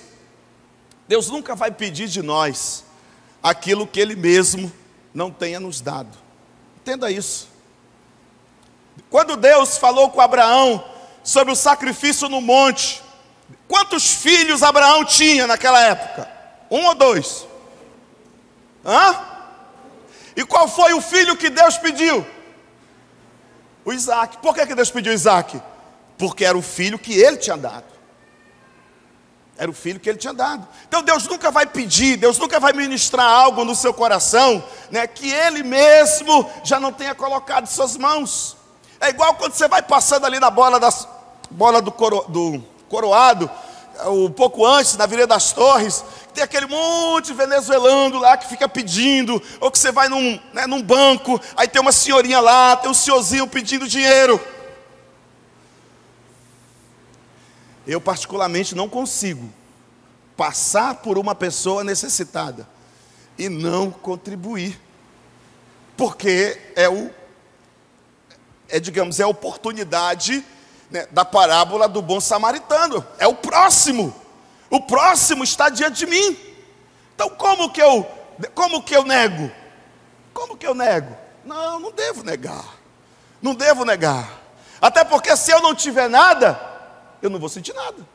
Deus nunca vai pedir de nós aquilo que Ele mesmo não tenha nos dado. Entenda isso. Quando Deus falou com Abraão sobre o sacrifício no monte, quantos filhos Abraão tinha naquela época? 1 ou 2? E qual foi o filho que Deus pediu? O Isaac. Por que Deus pediu Isaac? Porque era o filho que Ele tinha dado. Era o filho que Ele tinha dado. Então Deus nunca vai pedir, Deus nunca vai ministrar algo no seu coração, né, que Ele mesmo já não tenha colocado em suas mãos. É igual quando você vai passando ali na bola do Coroado, um pouco antes, na Avenida das Torres, tem aquele monte de venezuelano lá que fica pedindo, ou que você vai num banco, aí tem uma senhorinha lá, tem um senhorzinho pedindo dinheiro. Eu particularmente não consigo passar por uma pessoa necessitada e não contribuir, porque digamos, é a oportunidade, né, da parábola do bom samaritano. É o próximo está diante de mim. Então como que eu nego? Como que eu nego? Não devo negar, até porque se eu não tiver nada, eu não vou sentir nada.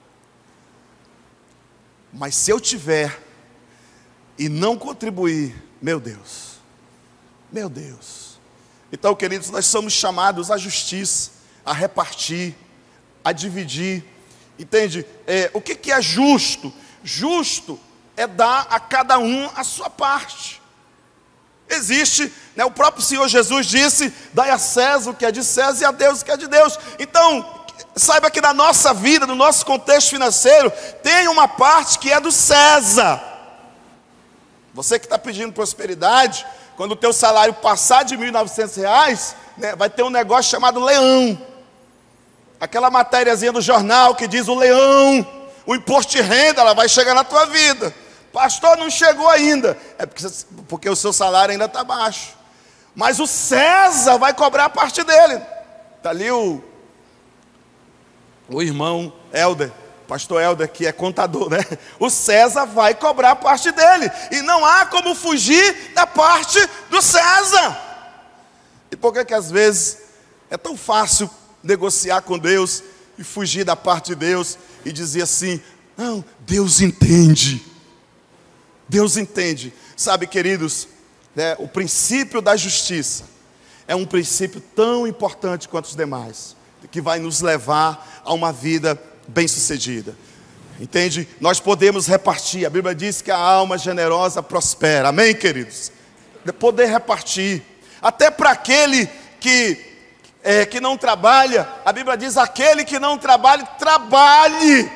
Mas se eu tiver e não contribuir, meu Deus. Então, queridos, nós somos chamados à justiça, a repartir, a dividir. Entende? O que é justo? Justo é dar a cada um a sua parte. Existe, né, o próprio Senhor Jesus disse: dai a César o que é de César e a Deus o que é de Deus. Então, saiba que na nossa vida, no nosso contexto financeiro, tem uma parte que é do César. Você que está pedindo prosperidade, quando o teu salário passar de R$ 1.900, né, vai ter um negócio chamado leão. Aquela matériazinha do jornal que diz o leão, o imposto de renda, ela vai chegar na tua vida. Pastor, não chegou ainda. É porque o seu salário ainda está baixo. Mas o César vai cobrar a parte dele. Está ali o irmão Helder, pastor Helder, que é contador, né? O César vai cobrar a parte dele. E não há como fugir da parte do César. E por que às vezes é tão fácil negociar com Deus e fugir da parte de Deus e dizer assim: não, Deus entende. Deus entende. Sabe, queridos, né, o princípio da justiça é um princípio tão importante quanto os demais, que vai nos levar a uma vida bem-sucedida. Entende? Nós podemos repartir. A Bíblia diz que a alma generosa prospera. Amém, queridos? Poder repartir. Até para aquele que não trabalha, a Bíblia diz: aquele que não trabalha, trabalhe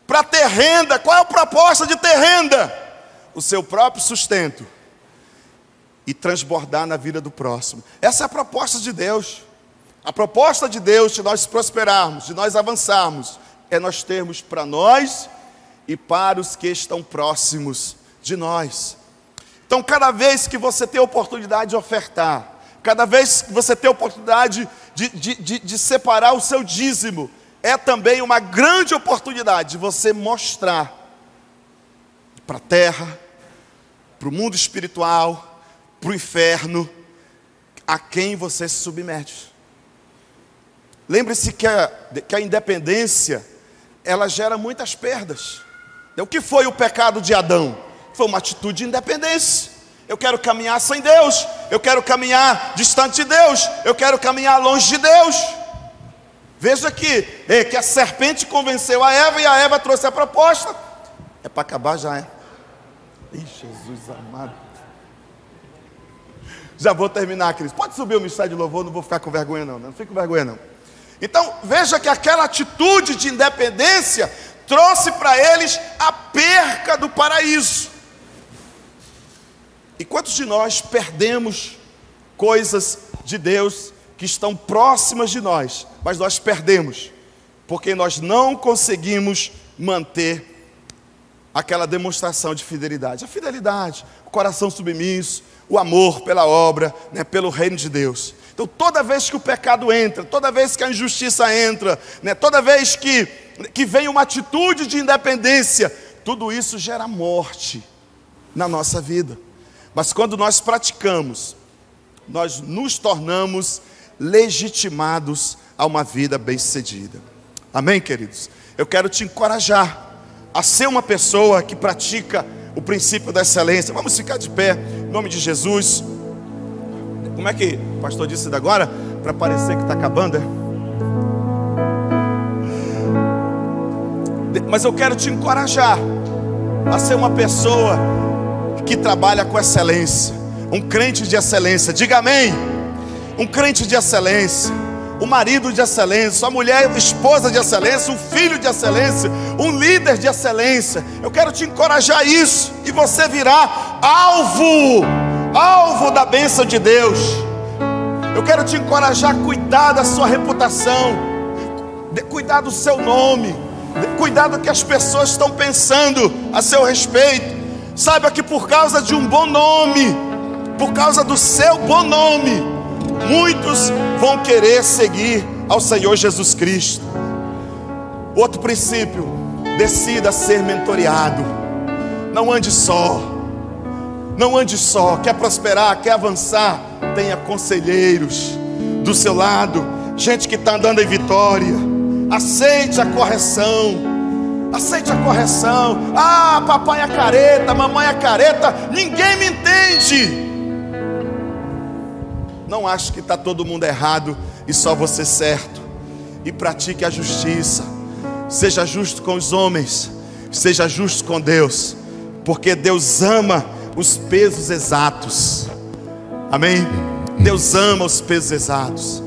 para ter renda. Qual é a proposta de ter renda? O seu próprio sustento e transbordar na vida do próximo. Essa é a proposta de Deus. A proposta de Deus de nós prosperarmos, de nós avançarmos, é nós termos para nós e para os que estão próximos de nós. Então, cada vez que você tem a oportunidade de ofertar, cada vez que você tem a oportunidade de separar o seu dízimo, é também uma grande oportunidade de você mostrar para a terra, para o mundo espiritual, para o inferno, a quem você se submete. Lembre-se que a independência, ela gera muitas perdas. O que foi o pecado de Adão? Foi uma atitude de independência. Eu quero caminhar sem Deus, eu quero caminhar distante de Deus, eu quero caminhar longe de Deus. Veja que a serpente convenceu a Eva e a Eva trouxe a proposta. É para acabar já, é? Ih, Jesus amado. Já vou terminar, queridos. Pode subir o ministério de louvor, não vou ficar com vergonha não fico com vergonha não. Então, veja que aquela atitude de independência trouxe para eles a perca do paraíso. E quantos de nós perdemos coisas de Deus que estão próximas de nós, mas nós perdemos, porque nós não conseguimos manter aquela demonstração de fidelidade. A fidelidade, o coração submisso, o amor pela obra, né, pelo reino de Deus. Então, toda vez que o pecado entra, toda vez que a injustiça entra, né, toda vez que vem uma atitude de independência, tudo isso gera morte na nossa vida. Mas quando nós praticamos, nós nos tornamos legitimados a uma vida bem-sucedida. Amém, queridos? Eu quero te encorajar a ser uma pessoa que pratica o princípio da excelência. Vamos ficar de pé, em nome de Jesus. Como é que o pastor disse agora? Para parecer que está acabando, é? Mas eu quero te encorajar a ser uma pessoa que trabalha com excelência, um crente de excelência. Diga amém. Um crente de excelência, o marido de excelência, a mulher, a esposa de excelência, um filho de excelência, um líder de excelência. Eu quero te encorajar a isso, e você virá alvo da bênção de Deus. Eu quero te encorajar a cuidar da sua reputação, cuidar do seu nome, cuidar do que as pessoas estão pensando a seu respeito. Saiba que por causa de um bom nome, por causa do seu bom nome, muitos vão querer seguir ao Senhor Jesus Cristo. Outro princípio: decida ser mentoreado. Não ande só. Não ande só. Quer prosperar, quer avançar, tenha conselheiros do seu lado, gente que está andando em vitória. Aceite a correção. Aceite a correção. Ah, papai é careta, mamãe é careta, ninguém me entende. Não ache que está todo mundo errado e só você certo. E pratique a justiça. Seja justo com os homens, seja justo com Deus, porque Deus ama os pesos exatos. Amém? Deus ama os pesos exatos.